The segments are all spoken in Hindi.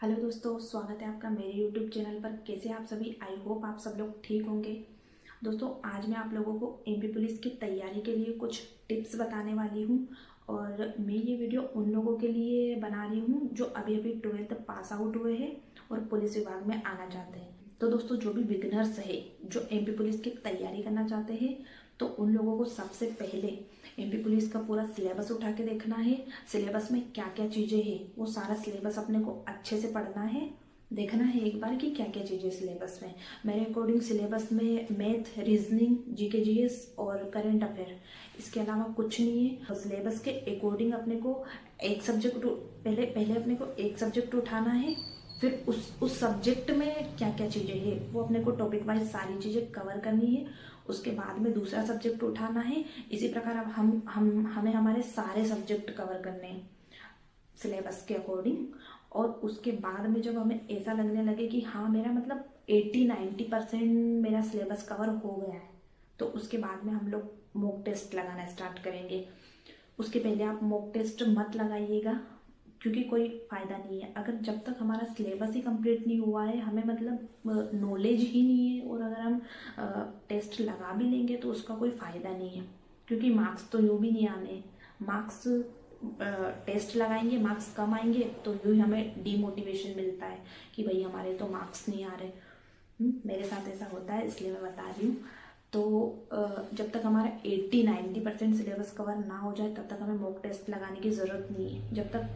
हेलो दोस्तों, स्वागत है आपका मेरे यूट्यूब चैनल पर। कैसे आप सभी? आई होप आप सब लोग ठीक होंगे। दोस्तों, आज मैं आप लोगों को एमपी पुलिस की तैयारी के लिए कुछ टिप्स बताने वाली हूँ। और मैं ये वीडियो उन लोगों के लिए बना रही हूँ जो अभी अभी 12th पास आउट हुए हैं और पुलिस विभाग में आना चाहते हैं। तो दोस्तों, जो भी बिगनर्स है जो एमपी पुलिस की तैयारी करना चाहते हैं, तो उन लोगों को सबसे पहले एमपी पुलिस का पूरा सिलेबस उठा के देखना है। सिलेबस में क्या क्या चीज़ें हैं वो सारा सिलेबस अपने को अच्छे से पढ़ना है, देखना है एक बार कि क्या क्या चीज़ें सिलेबस में। मेरे अकॉर्डिंग सिलेबस में मैथ, रीजनिंग, जीके जीएस और करंट अफेयर, इसके अलावा कुछ नहीं है। सिलेबस के अकॉर्डिंग अपने को एक सब्जेक्ट पहले अपने को एक सब्जेक्ट उठाना है। फिर उस सब्जेक्ट में क्या क्या चीज़ें हैं वो अपने को टॉपिक वाइज सारी चीज़ें कवर करनी है। उसके बाद में दूसरा सब्जेक्ट उठाना है। इसी प्रकार अब हमें हमारे सारे सब्जेक्ट कवर करने हैं सिलेबस के अकॉर्डिंग। और उसके बाद में जब हमें ऐसा लगने लगे कि हाँ, मेरा मतलब 80-90% मेरा सिलेबस कवर हो गया है, तो उसके बाद में हम लोग मॉक टेस्ट लगाना स्टार्ट करेंगे। उसके पहले आप मॉक टेस्ट मत लगाइएगा, क्योंकि कोई फ़ायदा नहीं है। अगर जब तक हमारा सिलेबस ही कंप्लीट नहीं हुआ है, हमें मतलब नॉलेज ही नहीं है, और अगर हम टेस्ट लगा भी लेंगे तो उसका कोई फ़ायदा नहीं है, क्योंकि मार्क्स तो यूँ भी नहीं आने। मार्क्स टेस्ट लगाएंगे, मार्क्स कम आएंगे तो यूँ ही हमें डीमोटिवेशन मिलता है कि भाई हमारे तो मार्क्स नहीं आ रहे। मेरे साथ ऐसा होता है, इसलिए मैं बता रही हूँ। तो जब तक हमारा 80-90% सिलेबस कवर ना हो जाए तब तक हमें मॉक टेस्ट लगाने की ज़रूरत नहीं है। जब तक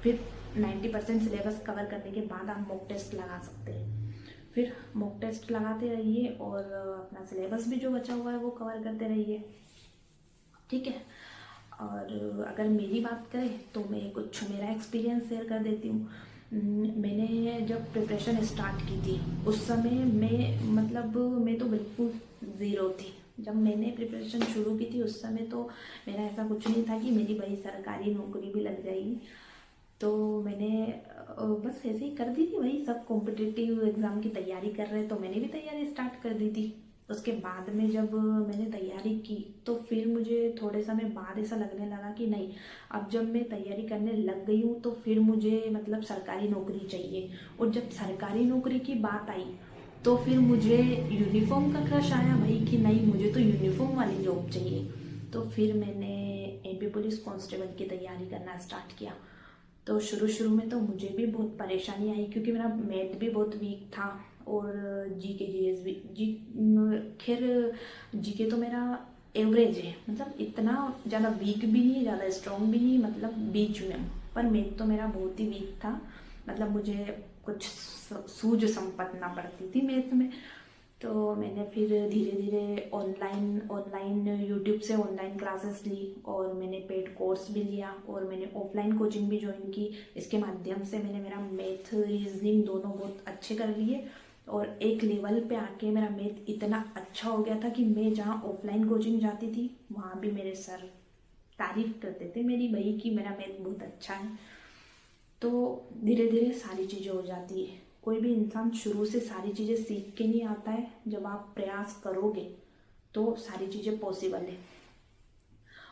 फिर 90% सिलेबस कवर करने के बाद आप मॉक टेस्ट लगा सकते हैं। फिर मॉक टेस्ट लगाते रहिए और अपना सिलेबस भी जो बचा हुआ है वो कवर करते रहिए, ठीक है। और अगर मेरी बात करें तो मैं कुछ मेरा एक्सपीरियंस शेयर कर देती हूँ। मैंने जब प्रिपरेशन स्टार्ट की थी उस समय मैं तो बिल्कुल ज़ीरो थी। जब मैंने प्रिपरेशन शुरू की थी उस समय तो मेरा ऐसा कुछ नहीं था कि मेरी भाई सरकारी नौकरी भी लग जाएगी। तो मैंने बस ऐसे ही कर दी थी, वही सब कॉम्पिटिटिव एग्ज़ाम की तैयारी कर रहे तो मैंने भी तैयारी स्टार्ट कर दी थी। उसके बाद में जब मैंने तैयारी की तो फिर मुझे थोड़े समय बाद ऐसा लगने लगा कि नहीं, अब जब मैं तैयारी करने लग गई हूँ तो फिर मुझे मतलब सरकारी नौकरी चाहिए। और जब सरकारी नौकरी की बात आई तो फिर मुझे यूनिफॉर्म का क्रश आया भाई कि नहीं, मुझे तो यूनिफॉर्म वाली जॉब चाहिए। तो फिर मैंने एमपी पुलिस कांस्टेबल की तैयारी करना स्टार्ट किया। तो शुरू शुरू में तो मुझे भी बहुत परेशानी आई, क्योंकि मेरा मैथ भी बहुत वीक था और जीके जीएस भी खैर जीके तो मेरा एवरेज है, मतलब इतना ज़्यादा वीक भी नहीं, ज़्यादा स्ट्रॉन्ग भी नहीं, मतलब बीच में। पर मैथ तो मेरा बहुत ही वीक था, मतलब मुझे कुछ सूझ संपत्ति ना पड़ती थी मैथ में। तो मैंने फिर धीरे धीरे ऑनलाइन ऑनलाइन यूट्यूब से ऑनलाइन क्लासेस ली, और मैंने पेड कोर्स भी लिया, और मैंने ऑफलाइन कोचिंग भी ज्वाइन की। इसके माध्यम से मैंने मेरा मैथ, रीजनिंग दोनों बहुत अच्छे कर लिए। और एक लेवल पे आके मेरा मैथ इतना अच्छा हो गया था कि मैं जहाँ ऑफलाइन कोचिंग जाती थी वहाँ भी मेरे सर तारीफ करते थे मेरी भाई कि मेरा मैथ बहुत अच्छा है। तो धीरे धीरे सारी चीज़ें हो जाती है। कोई भी इंसान शुरू से सारी चीज़ें सीख के नहीं आता है, जब आप प्रयास करोगे तो सारी चीज़ें पॉसिबल है।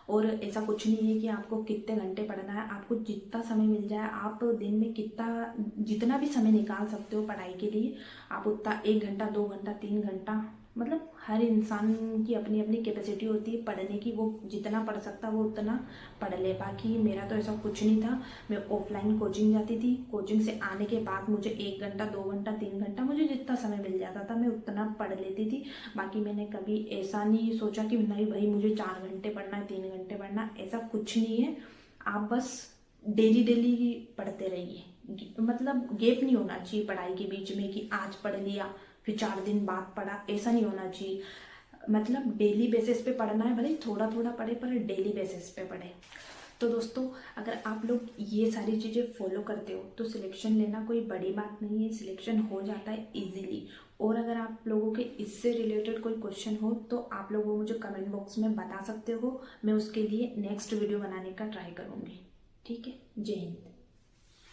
और ऐसा कुछ नहीं है कि आपको कितने घंटे पढ़ना है, आपको जितना समय मिल जाए, आप दिन में जितना भी समय निकाल सकते हो पढ़ाई के लिए, आप उतना 1 घंटा, 2 घंटा, 3 घंटा, मतलब हर इंसान की अपनी अपनी कैपेसिटी होती है पढ़ने की। वो जितना पढ़ सकता वो उतना पढ़ ले। बाकी मेरा तो ऐसा कुछ नहीं था। मैं ऑफलाइन कोचिंग जाती थी, कोचिंग से आने के बाद मुझे 1 घंटा, 2 घंटा, 3 घंटा, मुझे जितना समय मिल जाता था मैं उतना पढ़ लेती थी। बाकी मैंने कभी ऐसा नहीं सोचा कि नहीं भाई मुझे 4 घंटे पढ़ना है, 3 घंटे पढ़ना है, ऐसा कुछ नहीं है। आप बस डेली डेली पढ़ते रहिए, मतलब गैप नहीं होना चाहिए पढ़ाई के बीच में कि आज पढ़ लिया फिर 4 दिन बाद पढ़ा, ऐसा नहीं होना चाहिए। मतलब डेली बेसिस पे पढ़ना है, भले थोड़ा थोड़ा पढ़े पर डेली बेसिस पे पढ़े। तो दोस्तों, अगर आप लोग ये सारी चीज़ें फॉलो करते हो तो सिलेक्शन लेना कोई बड़ी बात नहीं है, सिलेक्शन हो जाता है इजीली। और अगर आप लोगों के इससे रिलेटेड कोई क्वेश्चन हो तो आप लोग वो मुझे कमेंट बॉक्स में बता सकते हो, मैं उसके लिए नेक्स्ट वीडियो बनाने का ट्राई करूँगी। ठीक है, जय हिंद।